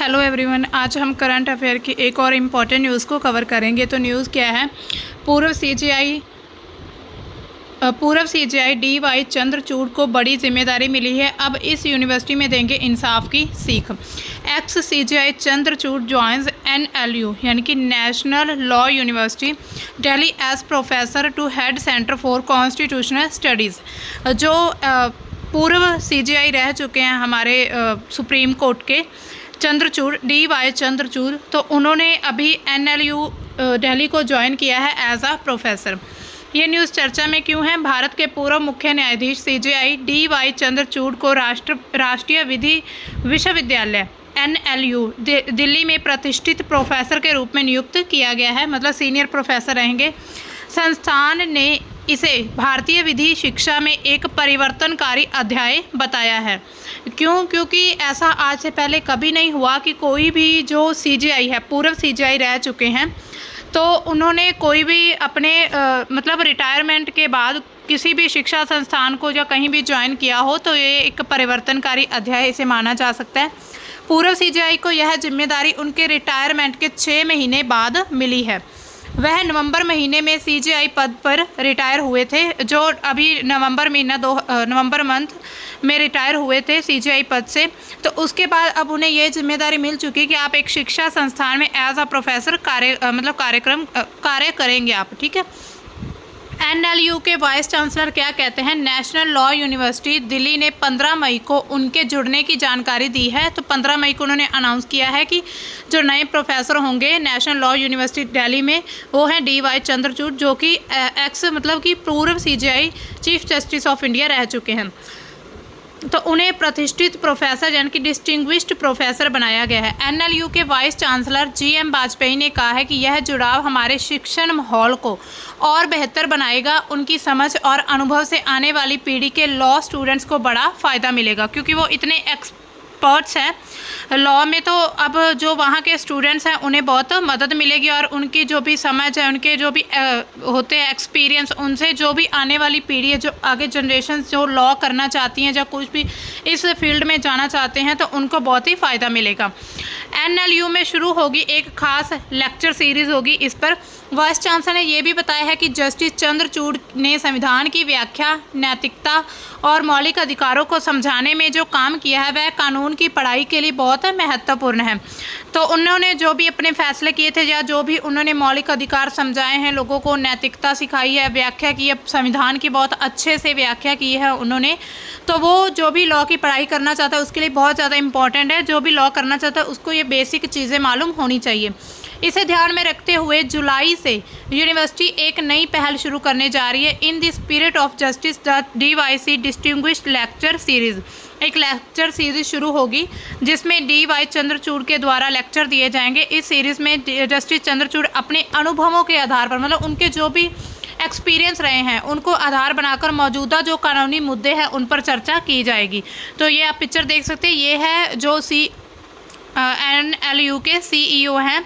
Hello everyone, आज हम current affair की एक और इम्पॉर्टेंट न्यूज़ को कवर करेंगे। तो न्यूज़ क्या है? पूर्व सीजीआई डी.वाई. चंद्रचूड़ को बड़ी जिम्मेदारी मिली है। अब इस यूनिवर्सिटी में देंगे इंसाफ की सीख। Ex CJI Chandrachud joins NLU यानी कि National Law University Delhi as professor to head centre for constitutional studies. जो पूर्व सीजीआई रह चुके हैं हमारे सुप्रीम कोर्ट के चंद्रचूड़, डी.वाई. चंद्रचूड़, तो उन्होंने अभी NLU दिल्ली को ज्वाइन किया है एज अ प्रोफेसर। ये न्यूज़ चर्चा में क्यों है? भारत के पूर्व मुख्य न्यायाधीश सीजीआई डी.वाई. चंद्रचूड़ को राष्ट्रीय विधि विश्वविद्यालय NLU दिल्ली में प्रतिष्ठित प्रोफेसर के रूप में नियुक्त किया गया है, मतलब सीनियर प्रोफेसर रहेंगे। संस्थान ने इसे भारतीय विधि शिक्षा में एक परिवर्तनकारी अध्याय बताया है। क्यों? क्योंकि ऐसा आज से पहले कभी नहीं हुआ कि कोई भी जो सीजीआई है, पूर्व सीजीआई रह चुके हैं, तो उन्होंने कोई भी अपने मतलब रिटायरमेंट के बाद किसी भी शिक्षा संस्थान को या कहीं भी ज्वाइन किया हो, तो ये एक परिवर्तनकारी अध्याय इसे माना जा सकता है। पूर्व सीजीआई को यह जिम्मेदारी उनके रिटायरमेंट के 6 महीने बाद मिली है। वह नवंबर महीने में सीजीआई पद पर रिटायर हुए थे, जो अभी नवंबर मंथ में रिटायर हुए थे सीजीआई पद से। तो उसके बाद अब उन्हें ये जिम्मेदारी मिल चुकी है कि आप एक शिक्षा संस्थान में एज अ प्रोफेसर कार्य करेंगे आप, ठीक है। NLU के वाइस चांसलर क्या कहते हैं? नेशनल लॉ यूनिवर्सिटी दिल्ली ने 15 मई को उनके जुड़ने की जानकारी दी है। तो 15 मई को उन्होंने अनाउंस किया है कि जो नए प्रोफेसर होंगे नेशनल लॉ यूनिवर्सिटी दिल्ली में, वो हैं डी.वाई. चंद्रचूड़, जो कि एक्स मतलब कि पूर्व CGI chief justice of India रह चुके हैं। तो उन्हें प्रतिष्ठित प्रोफेसर यानी कि डिस्टिंग्विश्ड प्रोफेसर बनाया गया है। NLU के वाइस चांसलर GM वाजपेयी ने कहा है कि यह जुड़ाव हमारे शिक्षण माहौल को और बेहतर बनाएगा। उनकी समझ और अनुभव से आने वाली पीढ़ी के लॉ स्टूडेंट्स को बड़ा फ़ायदा मिलेगा, क्योंकि वो इतने एक्सपर्ट्स हैं लॉ में। तो अब जो वहाँ के स्टूडेंट्स हैं उन्हें बहुत मदद मिलेगी, और उनकी जो भी समझ है, उनके जो भी होते हैं एक्सपीरियंस, उनसे जो भी आने वाली पीढ़ी है, जो आगे जनरेशन जो लॉ करना चाहती हैं या कुछ भी इस फील्ड में जाना चाहते हैं, तो उनको बहुत ही फ़ायदा मिलेगा। NLU में शुरू होगी एक खास लेक्चर सीरीज़ होगी इस पर। वाइस चांसलर ने यह भी बताया है कि जस्टिस चंद्रचूड़ ने संविधान की व्याख्या, नैतिकता और मौलिक अधिकारों को समझाने में जो काम किया है वह कानून की पढ़ाई के लिए बहुत महत्वपूर्ण है। तो उन्होंने जो भी अपने फैसले किए थे या जो भी उन्होंने मौलिक अधिकार समझाए हैं, लोगों को नैतिकता सिखाई है, व्याख्या की है, संविधान की बहुत अच्छे से व्याख्या की है उन्होंने, तो वो जो भी लॉ की पढ़ाई करना चाहता है उसके लिए बहुत ज़्यादा इंपॉर्टेंट है। जो भी लॉ करना चाहता है उसको ये बेसिक चीज़ें मालूम होनी चाहिए। इसे ध्यान में रखते हुए जुलाई से यूनिवर्सिटी एक नई पहल शुरू करने जा रही है। In the spirit of justice D.Y.. Distinguished lecture series, एक लेक्चर सीरीज शुरू होगी जिसमें डी.वाई. चंद्रचूड़ के द्वारा लेक्चर दिए जाएंगे। इस सीरीज़ में जस्टिस चंद्रचूड़ अपने अनुभवों के आधार पर, मतलब उनके जो भी एक्सपीरियंस रहे हैं उनको आधार बनाकर मौजूदा जो कानूनी मुद्दे हैं उन पर चर्चा की जाएगी। तो ये आप पिक्चर देख सकते हैं, ये है जो NLU के CEO हैं,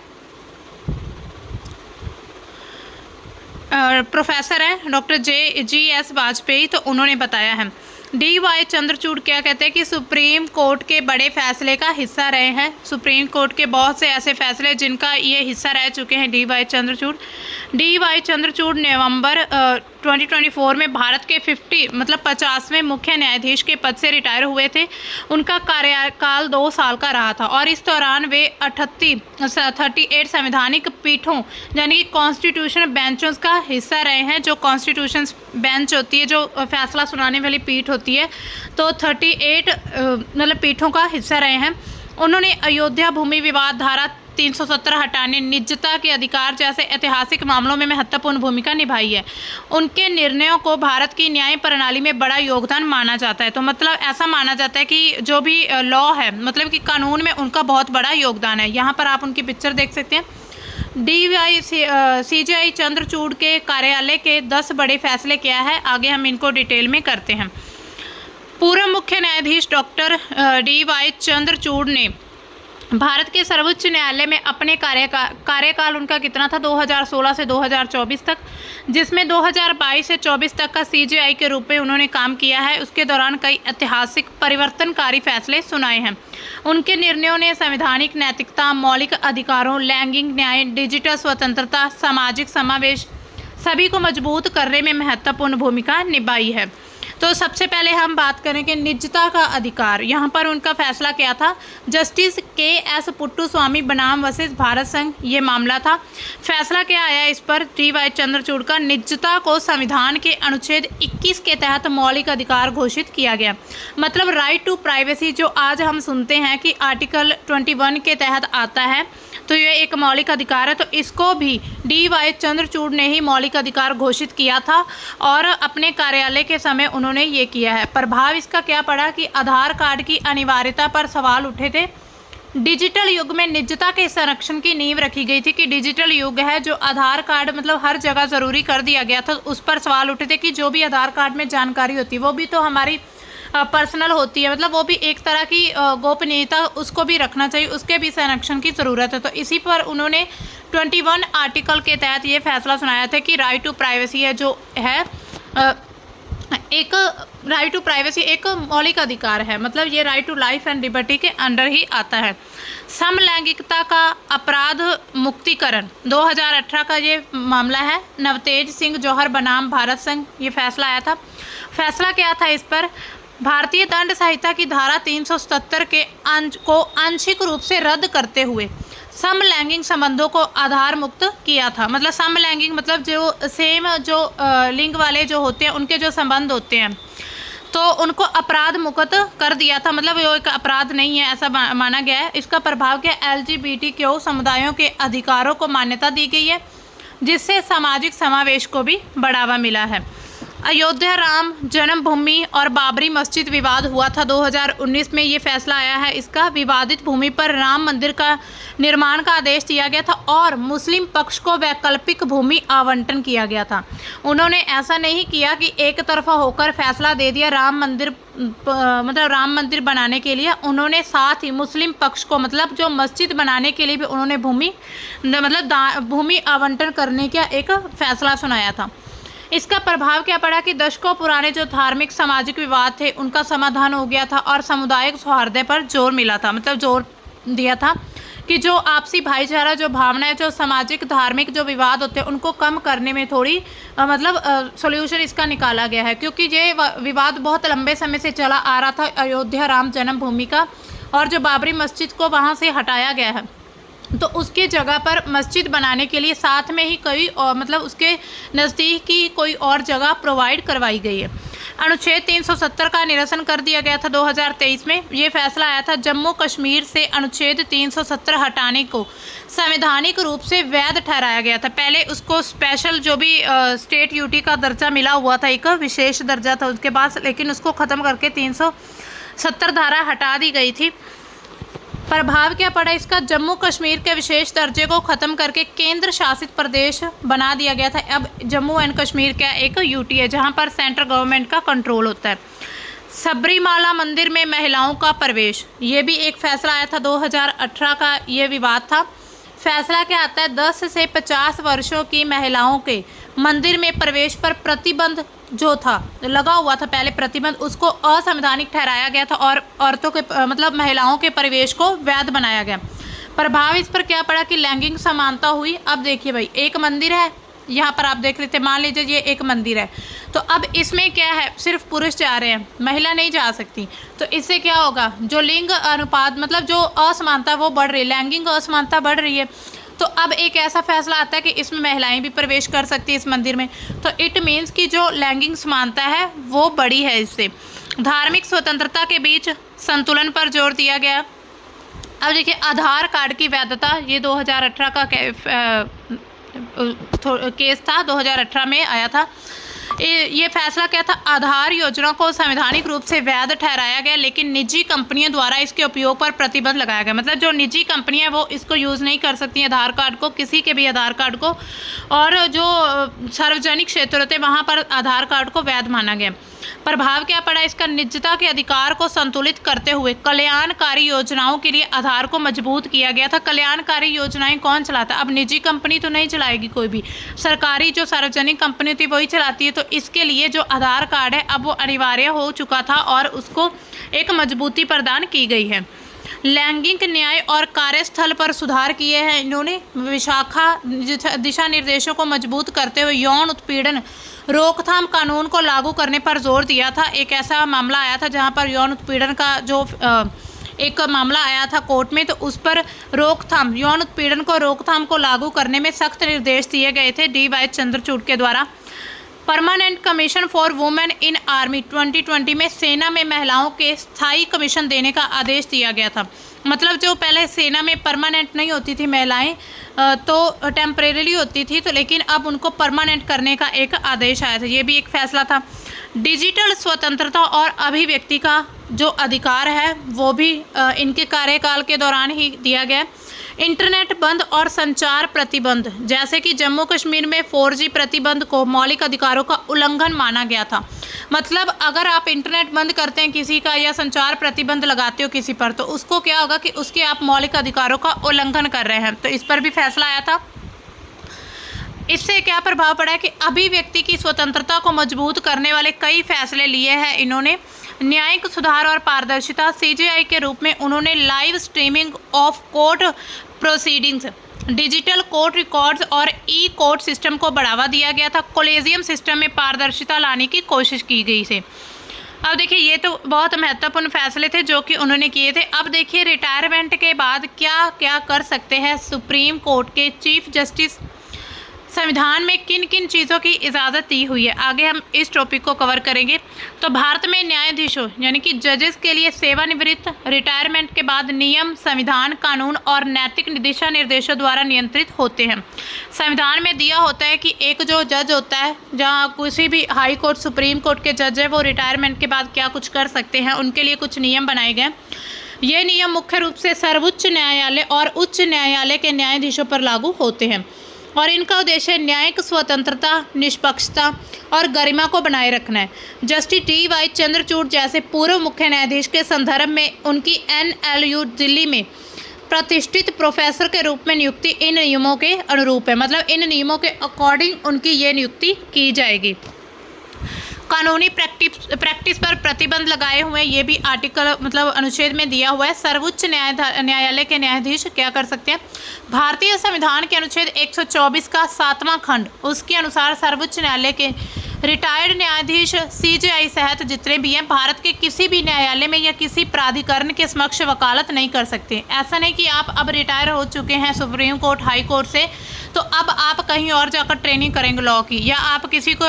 प्रोफेसर हैं डॉक्टर G.S. वाजपेयी, तो उन्होंने बताया है। डी.वाई. चंद्रचूड़ क्या कहते हैं कि सुप्रीम कोर्ट के बड़े फैसले का हिस्सा रहे हैं। सुप्रीम कोर्ट के बहुत से ऐसे फैसले जिनका ये हिस्सा रह चुके हैं डी.वाई. चंद्रचूड़। डी.वाई. चंद्रचूड़ नवंबर 2024 में भारत के 50वें मुख्य न्यायाधीश के पद से रिटायर हुए थे। उनका कार्यकाल 2 साल का रहा था, और इस दौरान वे 38 संवैधानिक पीठों यानी कि कॉन्स्टिट्यूशन बेंचों का हिस्सा रहे हैं। जो कॉन्स्टिट्यूशन बेंच होती है, जो फैसला सुनाने वाली पीठ होती है, तो 38 मतलब पीठों का हिस्सा रहे हैं। उन्होंने अयोध्या भूमि विवाद धारा 370 हटाने, निजता के अधिकार जैसे ऐतिहासिक मामलों में महत्वपूर्ण भूमिका निभाई है। उनके निर्णयों को भारत की न्याय प्रणाली में बड़ा योगदान माना जाता है। तो मतलब ऐसा माना जाता है कि जो भी लॉ है, मतलब कि कानून में उनका बहुत बड़ा योगदान है। यहाँ पर आप उनकी पिक्चर देख सकते हैं। डी.वाई. सीजीआई चंद्रचूड़ के कार्यालय के 10 बड़े फैसले क्या है, आगे हम इनको डिटेल में करते हैं। पूर्व मुख्य न्यायाधीश डॉक्टर डी.वाई. चंद्रचूड़ ने भारत के सर्वोच्च न्यायालय में अपने कार्यकाल उनका कितना था, 2016 से 2024 तक, जिसमें 2022 से 24 तक का सीजेआई के रूप में उन्होंने काम किया है। उसके दौरान कई ऐतिहासिक परिवर्तनकारी फैसले सुनाए हैं। उनके निर्णयों ने संवैधानिक नैतिकता, मौलिक अधिकारों, लैंगिक न्याय, डिजिटल स्वतंत्रता, सामाजिक समावेश सभी को मजबूत करने में महत्वपूर्ण भूमिका निभाई है। तो सबसे पहले हम बात करें कि निजता का अधिकार, यहाँ पर उनका फैसला क्या था। Justice KS. पुट्टुस्वामी बनाम वर्सेस भारत संघ ये मामला था। फैसला क्या आया इस पर, डी.वाई. चंद्रचूड़ का निजता को संविधान के अनुच्छेद 21 के तहत मौलिक अधिकार घोषित किया गया। मतलब राइट टू प्राइवेसी जो आज हम सुनते हैं कि आर्टिकल 21 के तहत आता है, तो ये एक मौलिक अधिकार है। तो इसको भी डी.वाई. चंद्रचूड़ ने ही मौलिक अधिकार घोषित किया था और अपने कार्यालय के समय उन्होंने ये किया है। प्रभाव इसका क्या पड़ा कि आधार कार्ड की अनिवार्यता पर सवाल उठे थे। डिजिटल युग में निजता के संरक्षण की नींव रखी गई थी कि डिजिटल युग है, जो आधार कार्ड मतलब हर जगह ज़रूरी कर दिया गया था। उस पर सवाल उठे थे कि जो भी आधार कार्ड में जानकारी होती है वो भी तो हमारी पर्सनल होती है, मतलब वो भी एक तरह की गोपनीयता, उसको भी रखना चाहिए, उसके भी संरक्षण की ज़रूरत है। तो इसी पर उन्होंने 21 आर्टिकल के तहत ये फैसला सुनाया था कि राइट टू प्राइवेसी है जो है एक राइट टू प्राइवेसी एक मौलिक अधिकार है। मतलब ये right to life and liberty के अंडर ही आता है। समलैंगिकता का अपराध मुक्तिकरण 2018 का ये मामला है। नवतेज सिंह जौहर बनाम भारत संघ ये फैसला आया था। फैसला क्या था इस पर, भारतीय दंड संहिता की धारा 377 के को आंशिक रूप से रद्द करते हुए समलैंगिक संबंधों को आधार मुक्त किया था। मतलब समलैंगिक मतलब जो सेम जो लिंग वाले जो होते हैं उनके जो संबंध होते हैं तो उनको अपराध मुक्त कर दिया था। मतलब वो एक अपराध नहीं है ऐसा माना गया है। इसका प्रभाव क्या, LGBTQ समुदायों के अधिकारों को मान्यता दी गई है, जिससे सामाजिक समावेश को भी बढ़ावा मिला है। अयोध्या राम जन्मभूमि और बाबरी मस्जिद विवाद हुआ था 2019 में, ये फैसला आया है इसका। विवादित भूमि पर राम मंदिर का निर्माण का आदेश दिया गया था और मुस्लिम पक्ष को वैकल्पिक भूमि आवंटन किया गया था। उन्होंने ऐसा नहीं किया कि एक तरफा होकर फैसला दे दिया राम मंदिर मतलब राम मंदिर बनाने के लिए। उन्होंने साथ ही मुस्लिम पक्ष को मतलब जो मस्जिद बनाने के लिए भी उन्होंने भूमि आवंटन करने का एक फैसला सुनाया था। इसका प्रभाव क्या पड़ा कि दशकों पुराने जो धार्मिक सामाजिक विवाद थे उनका समाधान हो गया था और सामुदायिक सौहार्द पर जोर मिला था। मतलब जोर दिया था कि जो आपसी भाईचारा जो भावना है, जो सामाजिक धार्मिक जो विवाद होते हैं उनको कम करने में थोड़ी सॉल्यूशन इसका निकाला गया है। क्योंकि ये विवाद बहुत लंबे समय से चला आ रहा था अयोध्या राम जन्मभूमि का, और जो बाबरी मस्जिद को वहाँ से हटाया गया है तो उसके जगह पर मस्जिद बनाने के लिए साथ में ही कोई और मतलब उसके नज़दीक की कोई और जगह प्रोवाइड करवाई गई है। अनुच्छेद 370 का निरसन कर दिया गया था 2023 में। ये फैसला आया था। जम्मू कश्मीर से अनुच्छेद 370 हटाने को संवैधानिक रूप से वैध ठहराया गया था। पहले उसको स्पेशल जो भी स्टेट यूटी का दर्जा मिला हुआ था, एक विशेष दर्जा था उसके पास, लेकिन उसको ख़त्म करके 370 धारा हटा दी गई थी। प्रभाव क्या पड़ा इसका, जम्मू कश्मीर के विशेष दर्जे को ख़त्म करके केंद्र शासित प्रदेश बना दिया गया था। अब जम्मू एंड कश्मीर का एक यूटी है जहां पर सेंट्रल गवर्नमेंट का कंट्रोल होता है। सबरीमाला मंदिर में महिलाओं का प्रवेश, ये भी एक फैसला आया था 2018 का, ये विवाद था। फैसला क्या आता है, 10 से 50 वर्षों की महिलाओं के मंदिर में प्रवेश पर प्रतिबंध जो था लगा हुआ था पहले प्रतिबंध, उसको असंवैधानिक ठहराया गया था और औरतों के मतलब महिलाओं के प्रवेश को वैध बनाया गया। प्रभाव इस पर क्या पड़ा कि लैंगिक समानता हुई। अब देखिए भाई, एक मंदिर है यहाँ पर आप देख रहे थे, मान लीजिए ये एक मंदिर है, तो अब इसमें क्या है, सिर्फ पुरुष जा रहे हैं, महिला नहीं जा सकती। तो इससे क्या होगा, जो लिंग अनुपात मतलब जो असमानता वो बढ़ रही है, लैंगिक असमानता बढ़ रही है। तो अब एक ऐसा फैसला आता है कि इसमें महिलाएं भी प्रवेश कर सकती है इस मंदिर में। तो इट मीन्स कि जो लैंगिक समानता है वो बड़ी है इससे। धार्मिक स्वतंत्रता के बीच संतुलन पर जोर दिया गया। अब देखिए, आधार कार्ड की वैधता, ये 2018 का केस था, 2018 में आया था। ये फैसला क्या था, आधार योजना को संवैधानिक रूप से वैध ठहराया गया, लेकिन निजी कंपनियों द्वारा इसके उपयोग पर प्रतिबंध लगाया गया। मतलब जो निजी कंपनियां वो इसको यूज़ नहीं कर सकती आधार कार्ड को, किसी के भी आधार कार्ड को, और जो सार्वजनिक क्षेत्र होते वहाँ पर आधार कार्ड को वैध माना गया। प्रभाव क्या पड़ा इसका, निजता के अधिकार को संतुलित करते हुए कल्याणकारी योजनाओं के लिए आधार को मजबूत किया गया था। कल्याणकारी योजनाएं कौन चलाता, अब निजी कंपनी तो नहीं चलाएगी कोई भी, सरकारी जो सार्वजनिक कंपनी थी वही चलाती है। तो इसके लिए जो आधार कार्ड है अब वो अनिवार्य हो चुका था और उसको एक मजबूती प्रदान की गई है। लैंगिक न्याय और कार्यस्थल पर सुधार किए हैं इन्होंने। विशाखा दिशा निर्देशों को मजबूत करते हुए यौन उत्पीड़न रोकथाम कानून को लागू करने पर जोर दिया था। एक ऐसा मामला आया था जहां पर यौन उत्पीड़न का जो एक मामला आया था कोर्ट में, तो उस पर रोकथाम, यौन उत्पीड़न को रोकथाम को लागू करने में सख्त निर्देश दिए गए थे डी.वाई. चंद्रचूड़ के द्वारा। Permanent commission for women in army 2020 में सेना में महिलाओं के स्थायी कमीशन देने का आदेश दिया गया था। मतलब जो पहले सेना में परमानेंट नहीं होती थी महिलाएं, तो टेम्परेरी होती थी, तो लेकिन अब उनको परमानेंट करने का एक आदेश आया था। ये भी एक फैसला था। डिजिटल स्वतंत्रता और अभिव्यक्ति का जो अधिकार है वो भी इनके कार्यकाल के दौरान ही दिया गया। इंटरनेट बंद और संचार प्रतिबंध, जैसे कि जम्मू कश्मीर में 4G प्रतिबंध को मौलिक अधिकारों का उल्लंघन माना गया था। मतलब अगर आप इंटरनेट बंद करते हैं किसी का या संचार प्रतिबंध लगाते हो किसी पर, तो उसको क्या होगा कि उसके आप मौलिक अधिकारों का उल्लंघन कर रहे हैं। तो इस पर भी फैसला आया था। इससे क्या प्रभाव पड़ा है कि अभिव्यक्ति की स्वतंत्रता को मजबूत करने वाले कई फैसले लिए हैं इन्होंने। न्यायिक सुधार और पारदर्शिता, CJI के रूप में उन्होंने live streaming of court proceedings, digital court records और ई-कोर्ट सिस्टम को बढ़ावा दिया गया था। कॉलेजियम सिस्टम में पारदर्शिता लाने की कोशिश की गई थी। अब देखिए ये तो बहुत महत्वपूर्ण फैसले थे जो कि उन्होंने किए थे। अब देखिए रिटायरमेंट के बाद क्या क्या कर सकते हैं सुप्रीम कोर्ट के चीफ जस्टिस, संविधान में किन किन चीज़ों की इजाज़त दी हुई है, आगे हम इस टॉपिक को कवर करेंगे। तो भारत में न्यायाधीशों यानी कि जजेस के लिए सेवानिवृत्त, रिटायरमेंट के बाद नियम, संविधान, कानून और नैतिक दिशा निर्देशों द्वारा नियंत्रित होते हैं। संविधान में दिया होता है कि एक जो जज होता है, जहाँ किसी भी हाई कोर्ट, सुप्रीम कोर्ट के जज है, वो रिटायरमेंट के बाद क्या कुछ कर सकते हैं, उनके लिए कुछ नियम बनाए गए। ये नियम मुख्य रूप से सर्वोच्च न्यायालय और उच्च न्यायालय के न्यायाधीशों पर लागू होते हैं और इनका उद्देश्य न्यायिक स्वतंत्रता, निष्पक्षता और गरिमा को बनाए रखना है। Justice D.Y.. चंद्रचूड़ जैसे पूर्व मुख्य न्यायाधीश के संदर्भ में उनकी NLU दिल्ली में प्रतिष्ठित प्रोफेसर के रूप में नियुक्ति इन नियमों के अनुरूप है। मतलब इन नियमों के अकॉर्डिंग उनकी ये नियुक्ति की जाएगी। कानूनी प्रैक्टिस पर प्रतिबंध लगाए हुए, ये भी आर्टिकल मतलब अनुच्छेद में दिया हुआ है। सर्वोच्च न्यायालय के न्यायाधीश क्या कर सकते हैं, भारतीय संविधान के अनुच्छेद 124 का 7वां खंड, उसके अनुसार सर्वोच्च न्यायालय के रिटायर्ड न्यायाधीश CJI सहित जितने भी हैं भारत के किसी भी न्यायालय में या किसी प्राधिकरण के समक्ष वकालत नहीं कर सकते। ऐसा नहीं कि आप अब रिटायर हो चुके हैं सुप्रीम कोर्ट, हाई कोर्ट से, तो अब आप कहीं और जाकर ट्रेनिंग करेंगे लॉ की, या आप किसी को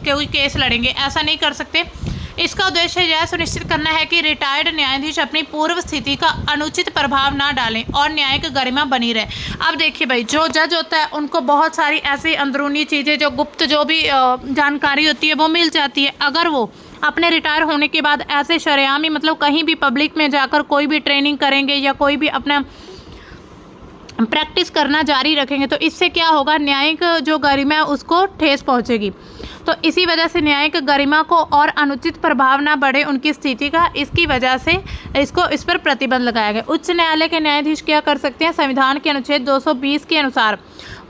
कोई केस लड़ेंगे, ऐसा नहीं कर सकते। इसका उद्देश्य यह सुनिश्चित करना है कि रिटायर्ड न्यायाधीश अपनी पूर्व स्थिति का अनुचित प्रभाव ना डालें और न्यायिक गरिमा बनी रहे। अब देखिए भाई, जो जज होता है उनको बहुत सारी ऐसी अंदरूनी चीज़ें, जो गुप्त जो भी जानकारी होती है वो मिल जाती है। अगर वो अपने रिटायर होने के बाद ऐसे शरेआम ही मतलब कहीं भी पब्लिक में जाकर कोई भी ट्रेनिंग करेंगे या कोई भी अपना प्रैक्टिस करना जारी रखेंगे, तो इससे क्या होगा, न्यायिक जो गरिमा है उसको ठेस पहुंचेगी। तो इसी वजह से न्यायिक गरिमा को और अनुचित प्रभाव ना बढ़े उनकी स्थिति का, इसकी वजह से इस पर प्रतिबंध लगाया गया। उच्च न्यायालय के न्यायाधीश क्या कर सकते हैं, संविधान के अनुच्छेद 220 के अनुसार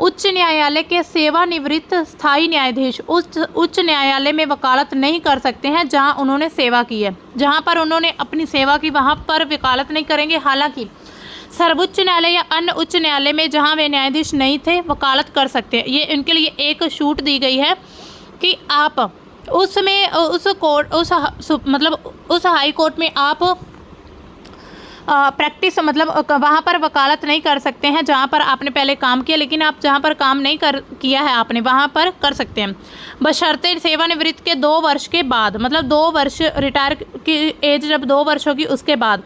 उच्च न्यायालय के सेवानिवृत्त स्थायी न्यायाधीश उच्च न्यायालय में वकालत नहीं कर सकते हैं जहां उन्होंने सेवा की है। जहां पर उन्होंने अपनी सेवा की वहां पर वकालत नहीं करेंगे। हालांकि सर्वोच्च न्यायालय या अन्य उच्च न्यायालय में जहां वे न्यायाधीश नहीं थे वकालत कर सकते हैं। ये इनके लिए एक छूट दी गई है कि आप उसमें उस हाई कोर्ट में आप प्रैक्टिस मतलब वहाँ पर वकालत नहीं कर सकते हैं जहाँ पर आपने पहले काम किया, लेकिन आप जहाँ पर काम नहीं किया है आपने वहाँ पर कर सकते हैं, बशर्ते सेवानिवृत्त के 2 वर्ष के बाद। मतलब 2 वर्ष, रिटायर की एज जब 2 वर्ष होगी उसके बाद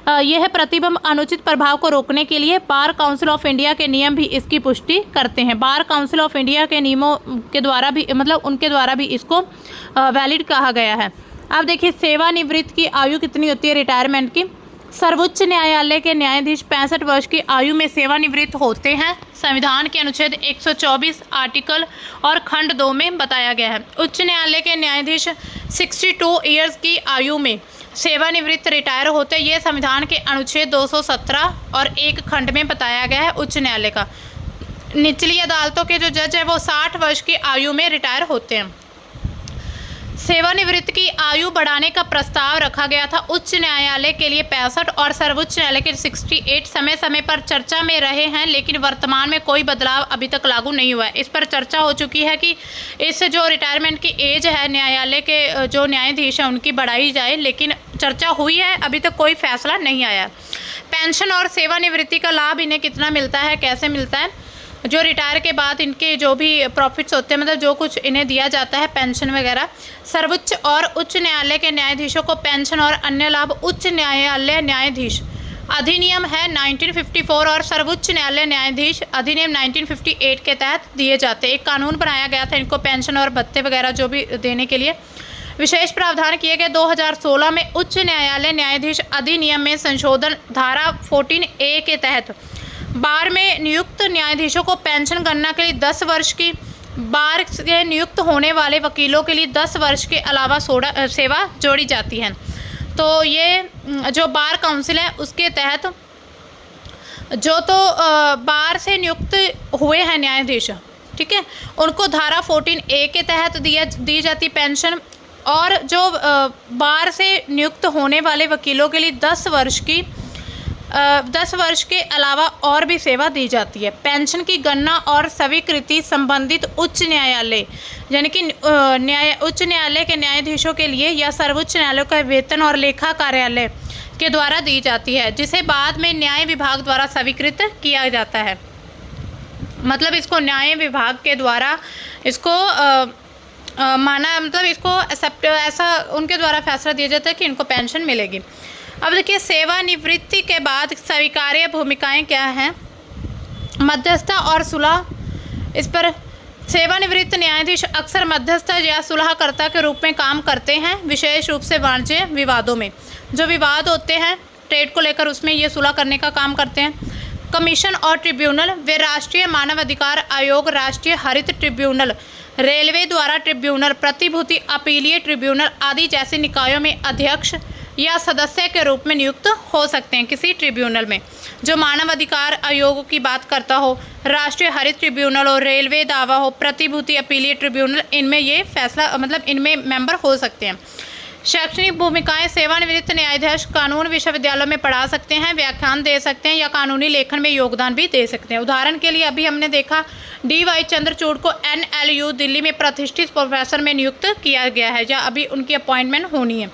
यह प्रतिबंध अनुचित प्रभाव को रोकने के लिए बार काउंसिल ऑफ इंडिया के नियम भी इसकी पुष्टि करते हैं। बार काउंसिल ऑफ इंडिया के नियमों के द्वारा भी मतलब उनके द्वारा भी इसको वैलिड कहा गया है। अब देखिए सेवानिवृत्त की आयु कितनी होती है रिटायरमेंट की। सर्वोच्च न्यायालय के न्यायाधीश 65 वर्ष की आयु में सेवानिवृत्त होते हैं। संविधान के अनुच्छेद 124 आर्टिकल और खंड 2 में बताया गया है। उच्च न्यायालय के न्यायाधीश 62 ईयर्स की आयु में सेवानिवृत्त रिटायर होते हैं। ये संविधान के अनुच्छेद 217 और 1 खंड में बताया गया है। उच्च न्यायालय का निचली अदालतों के जो जज है वो 60 वर्ष की आयु में रिटायर होते हैं। सेवानिवृत्त की आयु बढ़ाने का प्रस्ताव रखा गया था। उच्च न्यायालय के लिए 65 और सर्वोच्च न्यायालय के 68 समय समय पर चर्चा में रहे हैं, लेकिन वर्तमान में कोई बदलाव अभी तक लागू नहीं हुआ है। इस पर चर्चा हो चुकी है कि इस जो रिटायरमेंट की एज है न्यायालय के जो न्यायाधीश हैं उनकी बढ़ाई जाए, लेकिन चर्चा हुई है, अभी तक कोई फैसला नहीं आया। पेंशन और सेवानिवृत्ति का लाभ इन्हें कितना मिलता है, कैसे मिलता है? जो रिटायर के बाद इनके जो भी प्रॉफिट्स होते हैं, मतलब जो कुछ इन्हें दिया जाता है पेंशन वगैरह। सर्वोच्च और उच्च न्यायालय के न्यायाधीशों को पेंशन और अन्य लाभ उच्च न्यायालय न्यायाधीश अधिनियम है 1954 और सर्वोच्च न्यायालय न्यायाधीश अधिनियम 1958 के तहत दिए जाते हैं। एक कानून बनाया गया था इनको पेंशन और भत्ते वगैरह जो भी देने के लिए विशेष प्रावधान किए गए। 2016 में उच्च न्यायालय न्यायाधीश अधिनियम में संशोधन धारा 14A के तहत बार में नियुक्त न्यायाधीशों को पेंशन गणना के लिए 10 वर्ष की, बार से नियुक्त होने वाले वकीलों के लिए 10 वर्ष के अलावा सेवा जोड़ी जाती है। तो ये जो बार काउंसिल है उसके तहत जो तो बार से नियुक्त हुए हैं न्यायाधीश, ठीक है, उनको धारा 14A के तहत दी जाती पेंशन, और जो बार से नियुक्त होने वाले वकीलों के लिए 10 वर्ष के अलावा और भी सेवा दी जाती है। पेंशन की गणना और स्वीकृति संबंधित उच्च न्यायालय यानी कि उच्च न्यायालय के न्यायाधीशों के लिए या सर्वोच्च न्यायालय का वेतन और लेखा कार्यालय के द्वारा दी जाती है, जिसे बाद में न्याय विभाग द्वारा स्वीकृत किया जाता है। मतलब इसको न्याय विभाग के द्वारा इसको माना, मतलब इसको एक्सेप्ट, ऐसा उनके द्वारा फैसला दिया जाता है कि इनको पेंशन मिलेगी। अब देखिए सेवानिवृत्ति के बाद स्वीकार्य भूमिकाएं क्या हैं? मध्यस्थता और सुलह। इस पर सेवानिवृत्त न्यायाधीश अक्सर मध्यस्थ या सुलहकर्ता के रूप में काम करते हैं, विशेष रूप से वाणिज्य विवादों में जो विवाद होते हैं ट्रेड को लेकर, उसमें ये सुलह करने का काम करते हैं। कमीशन और ट्रिब्यूनल, वे राष्ट्रीय मानवाधिकार आयोग, राष्ट्रीय हरित ट्रिब्यूनल, रेलवे द्वारा ट्रिब्यूनल, प्रतिभूति अपीलीय ट्रिब्यूनल आदि जैसे निकायों में अध्यक्ष या सदस्य के रूप में नियुक्त हो सकते हैं किसी ट्रिब्यूनल में जो मानव अधिकार आयोग की बात करता हो, राष्ट्रीय हरित ट्रिब्यूनल हो, रेलवे दावा हो, प्रतिभूति अपीलीय ट्रिब्यूनल, इनमें ये फैसला मतलब इनमें मेंबर हो सकते हैं। शैक्षणिक भूमिकाएं, सेवानिवृत्त न्यायाधीश कानून विश्वविद्यालयों में पढ़ा सकते हैं, व्याख्यान दे सकते हैं या कानूनी लेखन में योगदान भी दे सकते हैं। उदाहरण के लिए अभी हमने देखा DY चंद्रचूड़ को NLU दिल्ली में प्रतिष्ठित प्रोफेसर में नियुक्त किया गया है, या अभी उनकी अपॉइंटमेंट होनी है,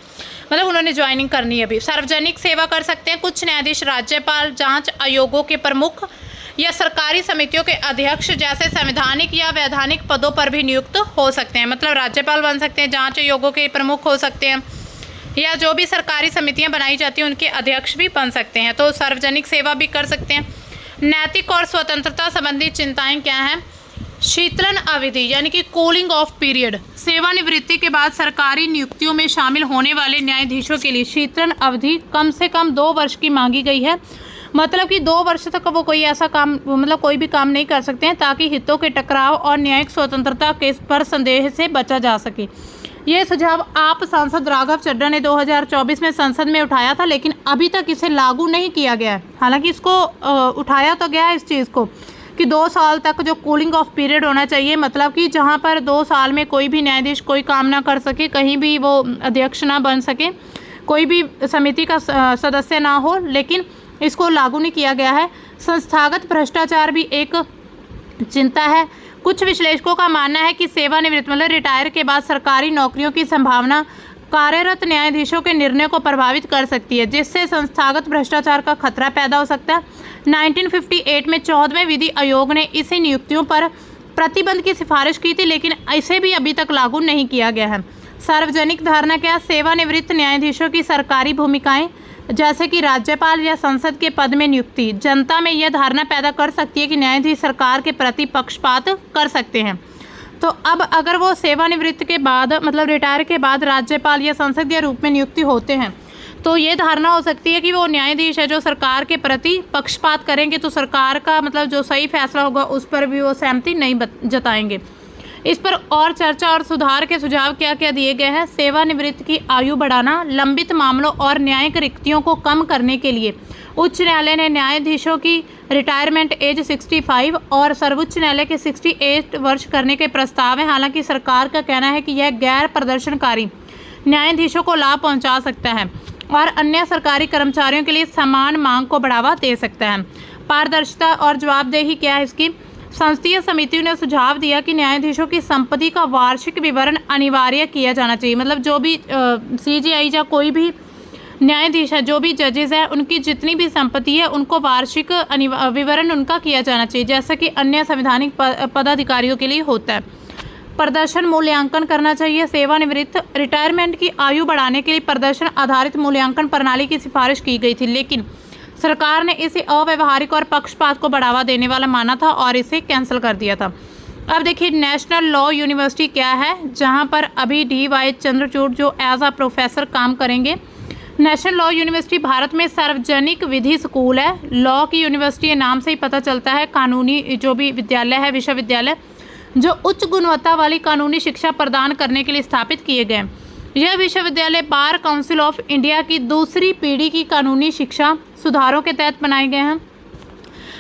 मतलब उन्होंने ज्वाइनिंग करनी है अभी। सार्वजनिक सेवा कर सकते हैं कुछ न्यायाधीश राज्यपाल, जांच आयोगों के प्रमुख या सरकारी समितियों के अध्यक्ष जैसे संवैधानिक या वैधानिक पदों पर भी नियुक्त हो सकते हैं। मतलब राज्यपाल बन सकते हैं, जांच आयोगों के प्रमुख हो सकते हैं, या जो भी सरकारी समितियां बनाई जाती हैं उनके अध्यक्ष भी बन सकते हैं। तो सार्वजनिक सेवा भी कर सकते हैं। नैतिक और स्वतंत्रता संबंधी चिंताएं क्या हैं? शीतलन अवधि यानी कि कूलिंग ऑफ पीरियड। सेवानिवृत्ति के बाद सरकारी नियुक्तियों में शामिल होने वाले न्यायाधीशों के लिए शीतलन अवधि कम से कम 2 वर्ष की मांगी गई है। मतलब कि 2 वर्ष तक वो कोई ऐसा काम मतलब कोई भी काम नहीं कर सकते हैं, ताकि हितों के टकराव और न्यायिक स्वतंत्रता के पर संदेह से बचा जा सके। ये सुझाव आप सांसद राघव चड्ढा ने 2024 में संसद में उठाया था, लेकिन अभी तक इसे लागू नहीं किया गया है। हालांकि इसको उठाया तो गया है इस चीज़ को कि 2 साल तक जो कूलिंग ऑफ पीरियड होना चाहिए, मतलब कि जहां पर 2 साल में कोई भी न्यायाधीश कोई काम ना कर सके, कहीं भी वो अध्यक्ष ना बन सके, कोई भी समिति का सदस्य ना हो, लेकिन इसको लागू नहीं किया गया है। संस्थागत भ्रष्टाचार भी एक चिंता है। कुछ विश्लेषकों का मानना है कि सेवानिवृत्त मतलब रिटायर के बाद सरकारी नौकरियों की संभावना कार्यरत न्यायाधीशों के निर्णय को प्रभावित कर सकती है, जिससे संस्थागत भ्रष्टाचार का खतरा पैदा हो सकता है। 1958 में 14वें विधि आयोग ने इसे नियुक्तियों पर प्रतिबंध की सिफारिश की थी, लेकिन इसे भी अभी तक लागू नहीं किया गया है। सार्वजनिक धारणा क्या? सेवानिवृत्त न्यायाधीशों की सरकारी भूमिकाएं। जैसे कि राज्यपाल या संसद के पद में नियुक्ति, जनता में यह धारणा पैदा कर सकती है कि न्यायाधीश सरकार के प्रति पक्षपात कर सकते हैं। तो अब अगर वो सेवानिवृत्त के बाद मतलब रिटायर के बाद राज्यपाल या संसद के रूप में नियुक्ति होते हैं तो ये धारणा हो सकती है कि वो न्यायाधीश है जो सरकार के प्रति पक्षपात करेंगे, तो सरकार का मतलब जो सही फैसला होगा उस पर भी वो सहमति नहीं जताएंगे। इस पर और चर्चा और सुधार के सुझाव क्या क्या दिए गए हैं। सेवानिवृत्त की आयु बढ़ाना, लंबित मामलों और न्यायिक रिक्तियों को कम करने के लिए उच्च न्यायालय ने न्यायाधीशों की रिटायरमेंट एज 65 और सर्वोच्च न्यायालय के 68 वर्ष करने के प्रस्ताव है। हालांकि सरकार का कहना है कि यह गैर प्रदर्शनकारी न्यायाधीशों को लाभ पहुंचा सकता है और अन्य सरकारी कर्मचारियों के लिए समान मांग को बढ़ावा दे सकता है। पारदर्शिता और जवाबदेही क्या है इसकी। संसदीय समितियों ने सुझाव दिया कि न्यायाधीशों की संपत्ति का वार्षिक विवरण अनिवार्य किया जाना चाहिए। मतलब जो भी CJI या कोई भी न्यायाधीश है, जो भी जजेस है, उनकी जितनी भी संपत्ति है उनको वार्षिक विवरण उनका किया जाना चाहिए, जैसा कि अन्य संवैधानिक पदाधिकारियों के लिए होता है। प्रदर्शन मूल्यांकन करना चाहिए। सेवानिवृत्त रिटायरमेंट की आयु बढ़ाने के लिए प्रदर्शन आधारित मूल्यांकन प्रणाली की सिफारिश की गई थी, लेकिन सरकार ने इसे अव्यावहारिक और पक्षपात को बढ़ावा देने वाला माना था और इसे कैंसिल कर दिया था। अब देखिए नेशनल लॉ यूनिवर्सिटी क्या है, जहां पर अभी DY चंद्रचूड़ जो एज अ प्रोफेसर काम करेंगे। नेशनल लॉ यूनिवर्सिटी भारत में सार्वजनिक विधि स्कूल है। लॉ की यूनिवर्सिटी नाम से ही पता चलता है। कानूनी जो भी विद्यालय है, विश्वविद्यालय जो उच्च गुणवत्ता वाली कानूनी शिक्षा प्रदान करने के लिए स्थापित किए गए। यह विश्वविद्यालय बार काउंसिल ऑफ इंडिया की दूसरी पीढ़ी की कानूनी शिक्षा सुधारों के तहत बनाए गए हैं।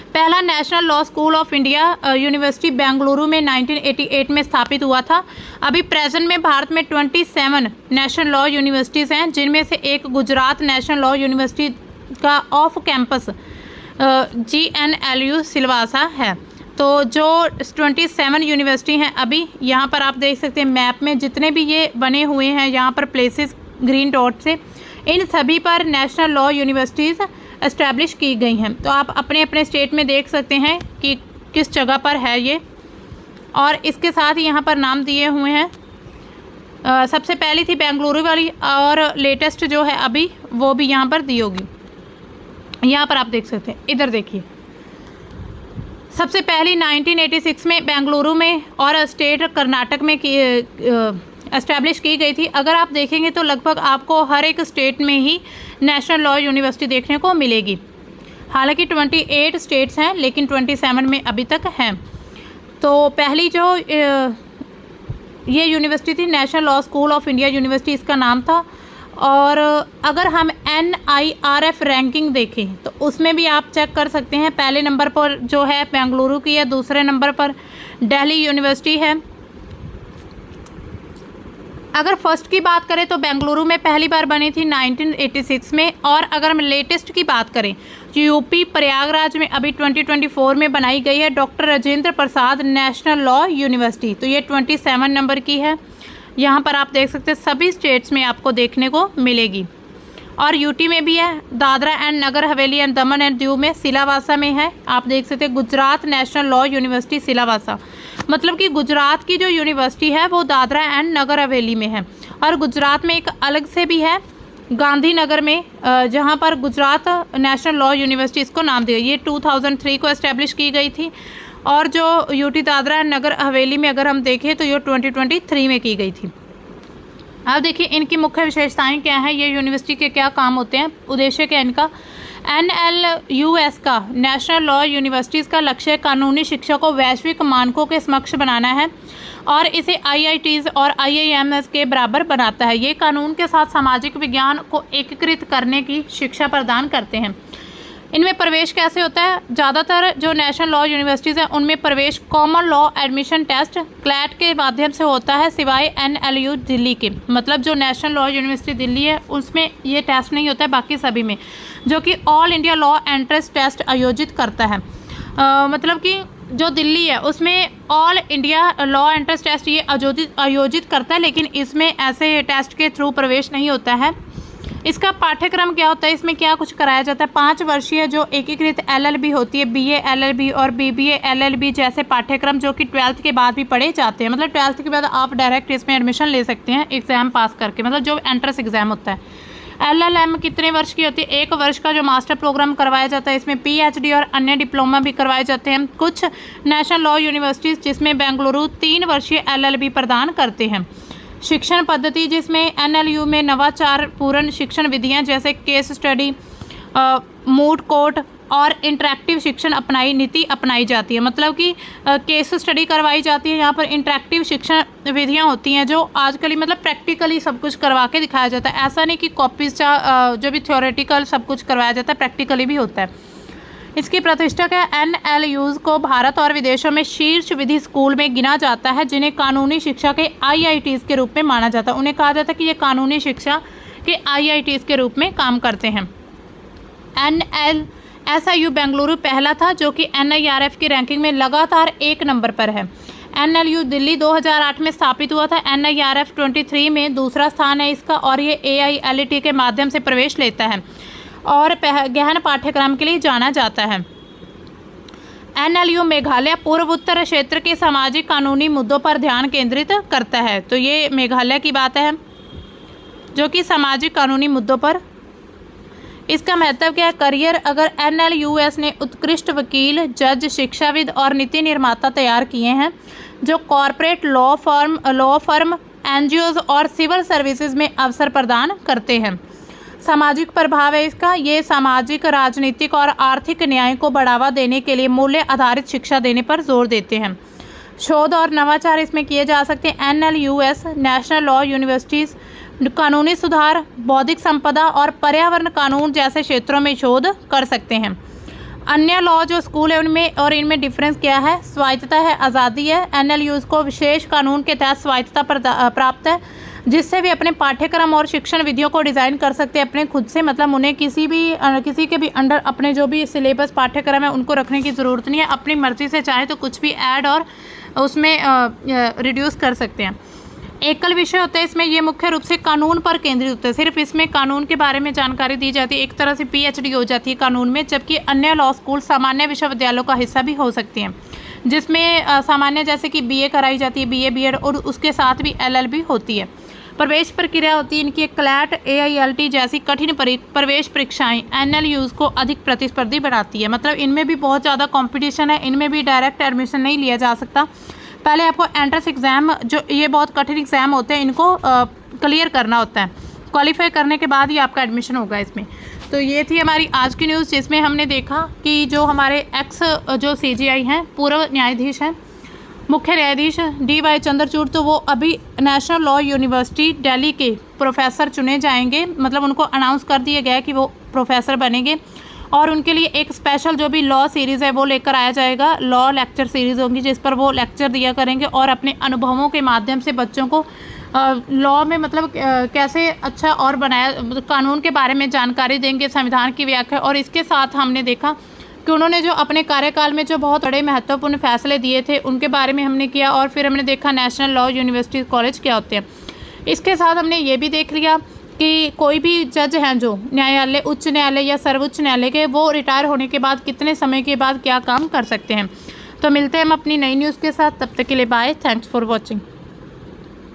पहला national law school of India university Bengaluru में 1988 में स्थापित हुआ था। अभी प्रेजेंट में भारत में 27 नेशनल लॉ यूनिवर्सिटीज़ हैं, जिनमें से एक गुजरात नेशनल लॉ यूनिवर्सिटी का ऑफ कैंपस GNLU सिलवासा है। तो जो 27 यूनिवर्सिटी हैं अभी यहाँ पर आप देख सकते हैं मैप में जितने भी ये बने हुए हैं यहाँ पर प्लेसेस ग्रीन डॉट से, इन सभी पर नेशनल लॉ यूनिवर्सिटीज़ एस्टैब्लिश की गई हैं। तो आप अपने अपने स्टेट में देख सकते हैं कि किस जगह पर है ये, और इसके साथ यहाँ पर नाम दिए हुए हैं। सबसे पहली थी बेंगलुरु वाली और लेटेस्ट जो है अभी वो भी यहाँ पर दी होगी। यहाँ पर आप देख सकते हैं, इधर देखिए सबसे पहली 1986 में बेंगलुरु में और स्टेट कर्नाटक में एस्टैब्लिश की गई थी। अगर आप देखेंगे तो लगभग आपको हर एक स्टेट में ही नेशनल लॉ यूनिवर्सिटी देखने को मिलेगी। हालांकि 28 स्टेट्स हैं लेकिन 27 में अभी तक हैं। तो पहली जो ये यूनिवर्सिटी थी national law school of India university इसका नाम था। और अगर हम NIRF रैंकिंग देखें तो उसमें भी आप चेक कर सकते हैं। पहले नंबर पर जो है बेंगलुरु की है, दूसरे नंबर पर दिल्ली यूनिवर्सिटी है। अगर फर्स्ट की बात करें तो बेंगलुरु में पहली बार बनी थी 1986 में, और अगर हम लेटेस्ट की बात करें तो यूपी प्रयागराज में अभी 2024 में बनाई गई है doctor Rajendra Prasad national Law university. तो ये 27 नंबर की है। यहाँ पर आप देख सकते हैं सभी स्टेट्स में आपको देखने को मिलेगी। और यूटी में भी है, Dadra and Nagar Haveli and Daman and Diu में सिलावासा में है। आप देख सकते हैं गुजरात नेशनल लॉ यूनिवर्सिटी सिलावासा, मतलब कि गुजरात की जो यूनिवर्सिटी है वो दादरा एंड नगर हवेली में है। और गुजरात में एक अलग से भी है गांधीनगर में, जहाँ पर गुजरात नेशनल लॉ यूनिवर्सिटी इसको नाम दिया। ये 2003 को एस्टेब्लिश की गई थी। और जो यूटी दादरा एंड नगर हवेली में अगर हम देखें तो ये 2023 में की गई थी। अब देखिए इनकी मुख्य विशेषताएं क्या हैं, ये यूनिवर्सिटी के क्या काम होते हैं, उद्देश्य क्या इनका। NLUS का नेशनल लॉ यूनिवर्सिटीज़ का लक्ष्य कानूनी शिक्षा को वैश्विक मानकों के समक्ष बनाना है और इसे IITs और IIMs के बराबर बनाता है। ये कानून के साथ सामाजिक विज्ञान को एकीकृत करने की शिक्षा प्रदान करते हैं। इनमें प्रवेश कैसे होता है, ज़्यादातर जो नेशनल लॉ यूनिवर्सिटीज़ हैं उनमें प्रवेश common law admission test CLAT के माध्यम से होता है, सिवाय NLU दिल्ली के। मतलब जो नेशनल लॉ यूनिवर्सिटी दिल्ली है उसमें ये टेस्ट नहीं होता है, बाकी सभी में, जो कि all India law entrance test आयोजित करता है। मतलब कि जो दिल्ली है उसमें all India law entrance test ये आयोजित करता है, लेकिन इसमें ऐसे टेस्ट के थ्रू प्रवेश नहीं होता है। इसका पाठ्यक्रम क्या होता है, इसमें क्या कुछ कराया जाता है। 5 वर्षीय जो एकीकृत LLB होती है, BA LLB और BBA LLB जैसे पाठ्यक्रम जो कि 12th के बाद भी पढ़े जाते हैं। मतलब 12th के बाद आप डायरेक्ट इसमें एडमिशन ले सकते हैं एग्ज़ाम पास करके, मतलब जो एंट्रेंस एग्ज़ाम होता है। LLM कितने वर्ष की होती है? 1 वर्ष का जो मास्टर प्रोग्राम करवाया जाता है, इसमें PhD और अन्य डिप्लोमा भी करवाए जाते हैं। कुछ नेशनल लॉ यूनिवर्सिटीज़ जिसमें बेंगलुरु 3 वर्षीय LLB प्रदान करते हैं। शिक्षण पद्धति जिसमें NLU में नवाचार पूर्ण शिक्षण विधियां जैसे केस स्टडी, मूड कोर्ट और इंटरेक्टिव शिक्षण नीति अपनाई जाती है। मतलब कि केस स्टडी करवाई जाती है, यहाँ पर इंटरेक्टिव शिक्षण विधियाँ होती हैं जो आजकल मतलब प्रैक्टिकली सब कुछ करवा के दिखाया जाता है। ऐसा नहीं कि कॉपीज जो भी थ्योरेटिकल सब कुछ करवाया जाता है, प्रैक्टिकली भी होता है। इसकी प्रतिष्ठा है NLUs को भारत और विदेशों में शीर्ष विधि स्कूल में गिना जाता है, जिन्हें कानूनी शिक्षा के IITs के रूप में माना जाता है। उन्हें कहा जाता है कि ये कानूनी शिक्षा के IITs के रूप में काम करते हैं। SIU बेंगलुरु पहला था जो कि NIRF की रैंकिंग में लगातार 1 नंबर पर है। NLU दिल्ली 2008 में स्थापित हुआ था। NIRF 23 में दूसरा स्थान है इसका, और ये AILET के माध्यम से प्रवेश लेता है और गहन पाठ्यक्रम के लिए जाना जाता है। NLU मेघालय पूर्वोत्तर क्षेत्र के सामाजिक कानूनी मुद्दों पर ध्यान केंद्रित करता है। तो ये मेघालय की बात है जो कि सामाजिक कानूनी मुद्दों पर। इसका महत्व क्या है? करियर, अगर NLUS ने उत्कृष्ट वकील, जज, शिक्षाविद और नीति निर्माता तैयार किए हैं जो कॉरपोरेट लॉ फर्म, NGOs और सिविल सर्विसेज में अवसर प्रदान करते हैं। सामाजिक प्रभाव है इसका, ये सामाजिक, राजनीतिक और आर्थिक न्याय को बढ़ावा देने के लिए मूल्य आधारित शिक्षा देने पर जोर देते हैं। शोध और नवाचार इसमें किए जा सकते हैं। NLUS नेशनल लॉ यूनिवर्सिटीज़ कानूनी सुधार, बौद्धिक संपदा और पर्यावरण कानून जैसे क्षेत्रों में शोध कर सकते हैं। अन्य लॉ जो स्कूल है उनमें और इनमें डिफरेंस क्या है? स्वायत्तता है, आज़ादी है। NLUs को विशेष कानून के तहत स्वायत्तता प्राप्त है, जिससे वे अपने पाठ्यक्रम और शिक्षण विधियों को डिज़ाइन कर सकते हैं अपने खुद से। मतलब उन्हें किसी के भी अंडर अपने जो भी सिलेबस पाठ्यक्रम है उनको रखने की ज़रूरत नहीं है। अपनी मर्ज़ी से चाहे तो कुछ भी ऐड और उसमें रिड्यूस कर सकते हैं। एकल विषय होता है इसमें, ये मुख्य रूप से कानून पर केंद्रित होता है। सिर्फ इसमें कानून के बारे में जानकारी दी जाती है, एक तरह से PhD हो जाती है कानून में। जबकि अन्य लॉ स्कूल सामान्य विश्वविद्यालयों का हिस्सा भी हो सकती हैं, जिसमें सामान्य जैसे कि BA कराई जाती है, BA BEd, और उसके साथ भी LLB होती है। प्रवेश प्रक्रिया होती है इनकी एक CLAT, AILT जैसी कठिन प्रवेश परीक्षाएं NLUs को अधिक प्रतिस्पर्धी बनाती है। मतलब इनमें भी बहुत ज़्यादा कंपटीशन है, इनमें भी डायरेक्ट एडमिशन नहीं लिया जा सकता। पहले आपको एंट्रेंस एग्ज़ाम, जो ये बहुत कठिन एग्ज़ाम होते हैं, इनको क्लियर करना होता है। क्वालिफाई करने के बाद ही आपका एडमिशन होगा इसमें। तो ये थी हमारी आज की न्यूज़, जिसमें हमने देखा कि जो हमारे जो CGI हैं, पूर्व न्यायाधीश हैं, मुख्य न्यायाधीश DY चंद्रचूड़, तो वो अभी नेशनल लॉ यूनिवर्सिटी दिल्ली के प्रोफेसर चुने जाएंगे। मतलब उनको अनाउंस कर दिया गया है कि वो प्रोफेसर बनेंगे, और उनके लिए एक स्पेशल जो भी लॉ सीरीज़ है वो लेकर आया जाएगा। लॉ लेक्चर सीरीज़ होंगी जिस पर वो लेक्चर दिया करेंगे और अपने अनुभवों के माध्यम से बच्चों को लॉ में मतलब कैसे अच्छा और बनाया, कानून के बारे में जानकारी देंगे, संविधान की व्याख्या। और इसके साथ हमने देखा कि उन्होंने जो अपने कार्यकाल में जो बहुत बड़े महत्वपूर्ण फैसले दिए थे उनके बारे में हमने किया, और फिर हमने देखा नेशनल लॉ यूनिवर्सिटी कॉलेज क्या होते हैं। इसके साथ हमने ये भी देख लिया कि कोई भी जज हैं जो न्यायालय, उच्च न्यायालय या सर्वोच्च न्यायालय के, वो रिटायर होने के बाद कितने समय के बाद क्या काम कर सकते हैं। तो मिलते हैं हम अपनी नई न्यूज़ के साथ, तब तक के लिए बाय, थैंक्स फॉर वॉचिंग।